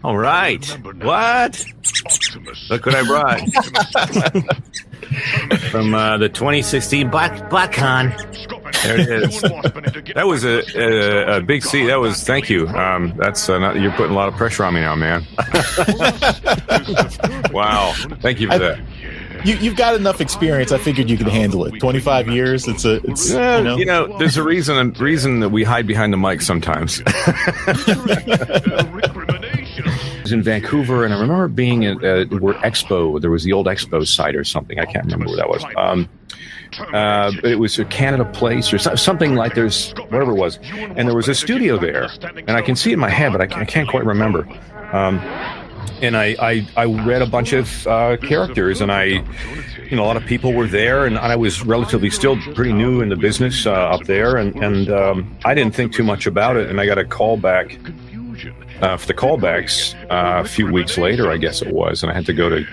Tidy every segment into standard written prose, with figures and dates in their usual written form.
All right. What? Look what I brought. From the 2016 BlackCon. There it is. That was a big C. That was, thank you. That's you're putting a lot of pressure on me now, man. Wow. Thank you for that. You've got enough experience. I figured you could handle it. 25 years. It's there's a reason that we hide behind the mic sometimes. I was in Vancouver, and I remember being at where Expo. There was the old Expo site or something. I can't remember where that was. But it was a Canada Place or something like there's whatever it was, and there was a studio there, and I can see it in my head, but I can't quite remember. And I read a bunch of characters, and a lot of people were there, and I was relatively still pretty new in the business up there, and I didn't think too much about it, and I got a call back for the callbacks a few weeks later, I guess it was, and I had to go to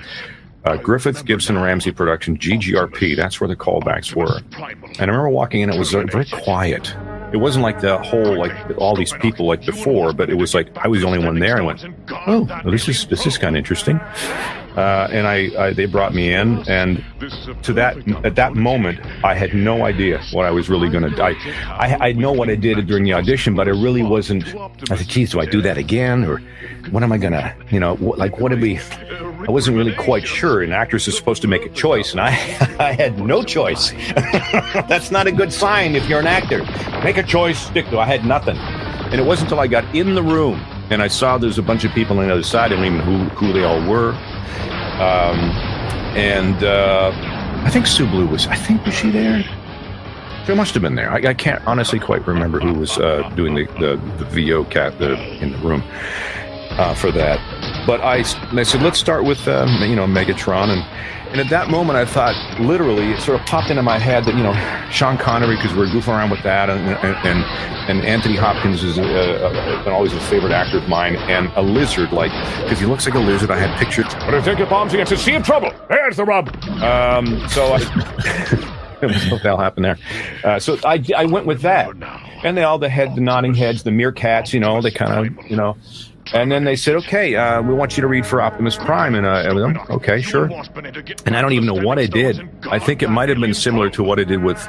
Griffith Gibson Ramsey Production, GGRP. That's where the callbacks were. And I remember walking in, it was very quiet. It wasn't like the whole, like all these people like before, but it was like I was the only one there. I went, oh, well, this is kind of interesting. And they brought me in, and at that moment, I had no idea what I was really going to do. I know what I did during the audition, but I really wasn't. I said, geez, do I do that again, or what am I going to, what did we? I wasn't really quite sure. An actress is supposed to make a choice, and I had no choice. That's not a good sign if you're an actor. Make a choice, stick to it. I had nothing. And it wasn't until I got in the room and I saw there's a bunch of people on the other side. I don't even know who they all were. I think Sue Blue was she there? She must have been there. I can't honestly quite remember who was doing the VO cat in the room for that. But I said, let's start with Megatron, and at that moment I thought, literally, it sort of popped into my head that Sean Connery, because we're goofing around with that, and Anthony Hopkins is been always a favorite actor of mine, and a lizard, because he looks like a lizard. I had pictures. But I take your bombs against a sea of trouble. There's the rub. So what the hell happened there? So I went with that, and they all the nodding heads, the meerkats, they kind of And then they said, okay, we want you to read for Optimus Prime. And I went, okay, sure. And I don't even know what I did. I think it might have been similar to what I did with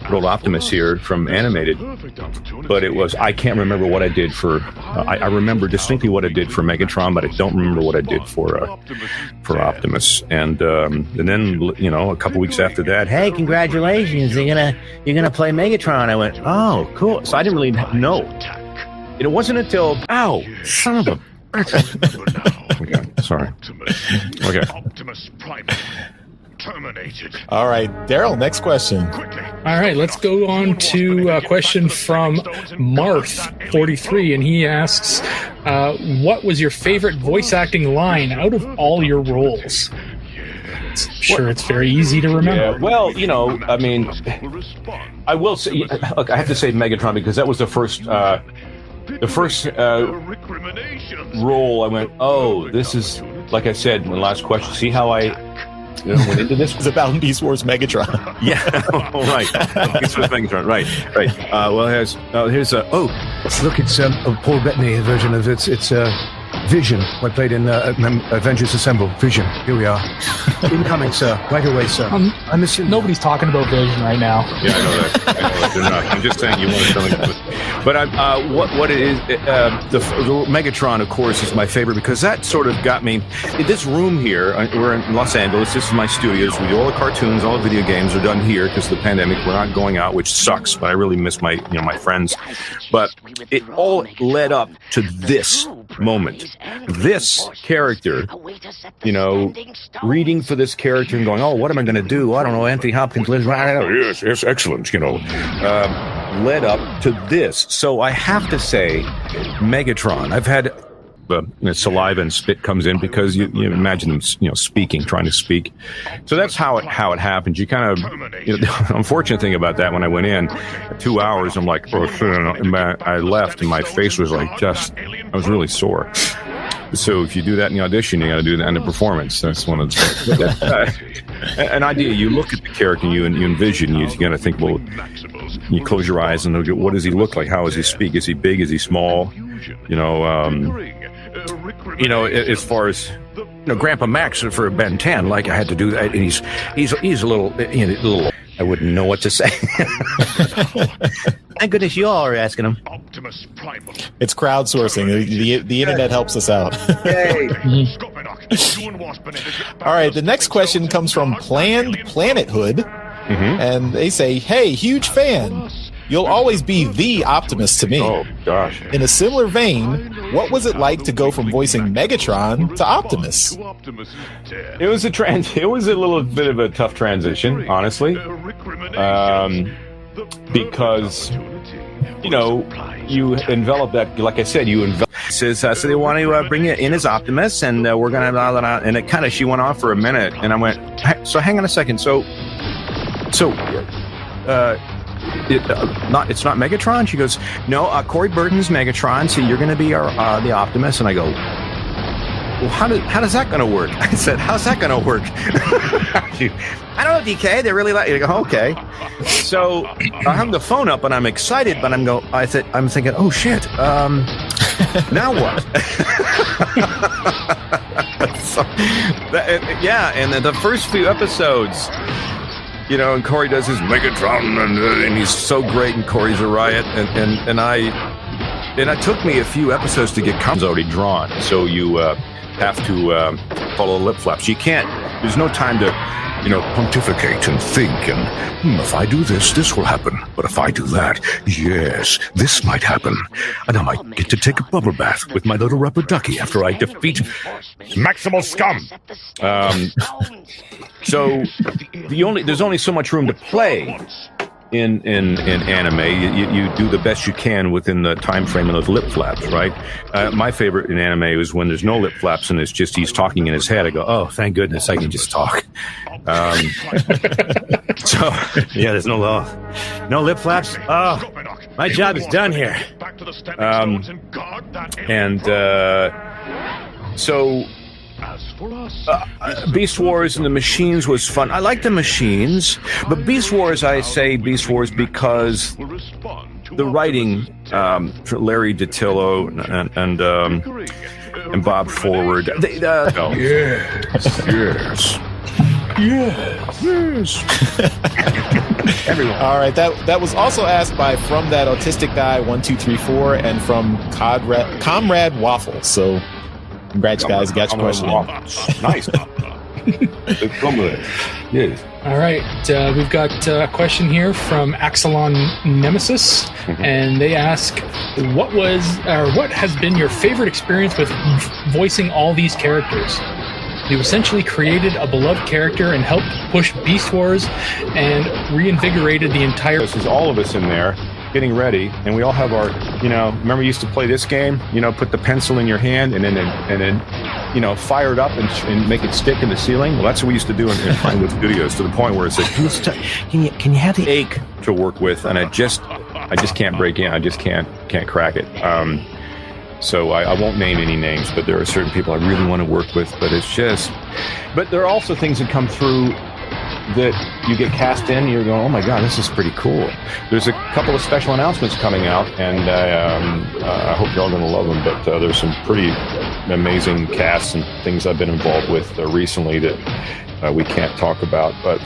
old Optimus here from Animated. But I can't remember what I did for, I remember distinctly what I did for Megatron, but I don't remember what I did for Optimus. And then, a couple weeks after that, hey, congratulations, you're gonna play Megatron. I went, oh, cool. So I didn't really know. It wasn't until, son of a... Okay, sorry. Okay. Optimus Prime terminated. All right, Daryl, next question. All right, let's go on to a question from Marth43, and he asks, what was your favorite voice acting line out of all your roles? Sure, it's very easy to remember. Yeah, well, I will say, look, I have to say Megatron because that was the first role. I went, oh, this is, like I said in the last question, see how I went into this? It's about Beast Wars Megatron. Yeah, right. Beast Wars Megatron, right. Well, here's look, it's a Paul Bettany version of it's Vision. I played in Avengers Assemble. Vision. Here we are. Incoming, sir. Right away, sir. I'm missing. Nobody's talking about Vision right now. Yeah, I know that. They're not. I'm just saying you want to tell me. But what it is, the Megatron, of course, is my favorite because that sort of got me. In this room here, we're in Los Angeles. This is my studios. We do all the cartoons, all the video games are done here because of the pandemic. We're not going out, which sucks. But I really miss my friends. But it all led up to this moment. This character, reading for this character and going, oh, what am I going to do? I don't know. Anthony Hopkins lives. Yes, excellent. Led up to this. So I have to say, Megatron. I've had saliva and spit comes in because you imagine them, speaking, trying to speak. So that's how it happened. You kind of, the unfortunate thing about that, when I went in 2 hours, I'm like, I left and my face was like I was really sore. So if you do that in the audition, you got to do that in the performance. That's one of the an idea. You look at the character, and you envision. You got to think. Well, you close your eyes and look at what does he look like? How does he speak? Is he big? Is he small? As far as Grandpa Max for Ben 10, like I had to do that, and he's a little, I wouldn't know what to say. Thank goodness you all are asking him. Optimus Primal. It's crowdsourcing. The internet helps us out. Yay. All right, the next question comes from Planned Planethood, and they say, "Hey, huge fan. You'll always be the Optimus to me." Oh gosh. In a similar vein, what was it like to go from voicing Megatron to Optimus? It was It was a little bit of a tough transition, honestly, because you envelop that. Like I said, you envelop. Says so they want to bring you in as Optimus, and we're gonna and it kind of she went on for a minute, and I went, so hang on a second, it's not Megatron. She goes, no, Corey Burton's Megatron, so you're going to be the Optimus. And I go, well, how does that going to work? I said, how's that going to work? I don't know, DK. They really like you. I go, okay. So I hung the phone up, and I'm excited, but I'm thinking, oh shit. Now what? And the first few episodes. And Corey does his Megatron, and he's so great, and Corey's a riot, and it took me a few episodes to get comes already drawn, so you have to follow lip flaps. You can't. There's no time to, pontificate and think, and if I do this, this will happen. But if I do that, yes, this might happen, and I might get to take a bubble bath with my little rubber ducky after I defeat Maximal Scum. So there's only so much room to play in anime. You do the best you can within the time frame of those lip flaps, right? My favorite in anime is when there's no lip flaps and it's just he's talking in his head. I go, oh, thank goodness I can just talk. There's no lip flaps. Oh, my job is done here. So Beast Wars and the Machines was fun. I like the Machines, but Beast Wars, I say Beast Wars because the writing for Larry DiTillo and Bob Forward. Yes. Everyone. All right, that was also asked by From That Autistic Guy 1234 and from Comrade Waffle. So. Congrats, guys. You got your question. Nice. Yes. All right. We've got a question here from Axelon Nemesis, and they ask, what has been your favorite experience with voicing all these characters? You essentially created a beloved character and helped push Beast Wars and reinvigorated the entire... This is all of us in there getting ready, and we all have our, remember we used to play this game, put the pencil in your hand and then fire it up and make it stick in the ceiling. Well, that's what we used to do in Pinewood Studios, to the point where it said, can you have the ache to work with? And I just can't break in. I just can't crack it. So I won't name any names, but there are certain people I really want to work with, but there are also things that come through that you get cast in, and you're going, oh my god, this is pretty cool. There's a couple of special announcements coming out, and I hope you're all going to love them, but there's some pretty amazing casts and things I've been involved with recently that we can't talk about, but